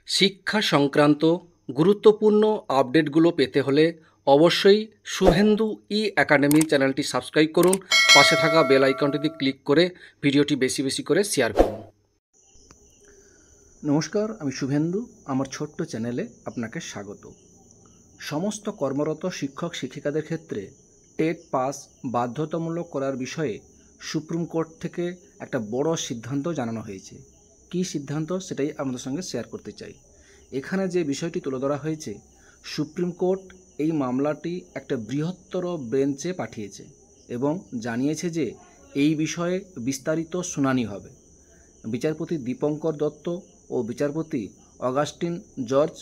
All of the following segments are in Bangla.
শিক্ষা সংক্রান্ত গুরুত্বপূর্ণ আপডেটগুলো পেতে হলে অবশ্যই শুভেন্দু একাডেমি চ্যানেলটি সাবস্ক্রাইব করুন। পাশে থাকা বেল আইকনটিতে ক্লিক করে ভিডিওটি বেশি বেশি করে শেয়ার করুন। নমস্কার, আমি শুভেন্দু। আমার ছোট্ট চ্যানেলে আপনাকে স্বাগত। সমস্ত কর্মরত শিক্ষক শিক্ষিকাদের ক্ষেত্রে টেট পাস বাধ্যতামূলক করার বিষয়ে সুপ্রিম কোর্ট থেকে একটা বড় সিদ্ধান্ত জানানো হয়েছে। কী সিদ্ধান্ত সেটাই আপনাদের সঙ্গে শেয়ার করতে চাই। এখানে যে বিষয়টি তুলে ধরা হয়েছে, সুপ্রিম কোর্ট এই মামলাটি একটা বৃহত্তর বেঞ্চে পাঠিয়েছে এবং জানিয়েছে যে এই বিষয়ে বিস্তারিত শুনানি হবে। বিচারপতি দীপঙ্কর দত্ত ও বিচারপতি অগাস্টিন জর্জ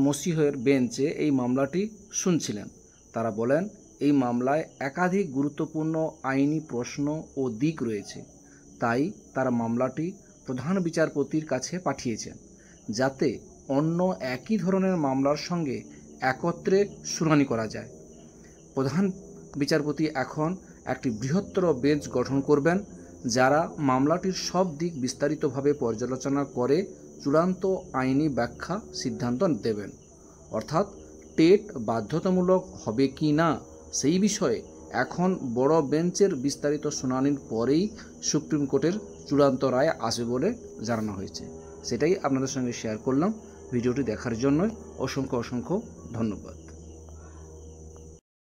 মসিহের বেঞ্চে এই মামলাটি শুনছিলেন। তারা বলেন, এই মামলায় একাধিক গুরুত্বপূর্ণ আইনি প্রশ্ন ও দিক রয়েছে, তাই তারা মামলাটি প্রধান বিচারপতির কাছে পাঠিয়েছেন, যাতে অন্য একই ধরনের মামলার সঙ্গে একত্রে শুনানি করা যায়। প্রধান বিচারপতি এখন একটি বৃহত্তর বেঞ্চ গঠন করবেন, যারা মামলাটির সব দিক বিস্তারিতভাবে পর্যালোচনা করে চূড়ান্ত আইনি ব্যাখ্যা সিদ্ধান্ত দেবেন। অর্থাৎ টেট বাধ্যতামূলক হবে কি না সেই বিষয়ে এখন বড় বেঞ্চের বিস্তারিত শুনানির পরেই সুপ্রিম কোর্টের চূড়ান্ত রায় আসবে বলে জানানো হয়েছে। সেটাই আপনাদের সঙ্গে শেয়ার করলাম। ভিডিওটি দেখার জন্য অসংখ্য ধন্যবাদ।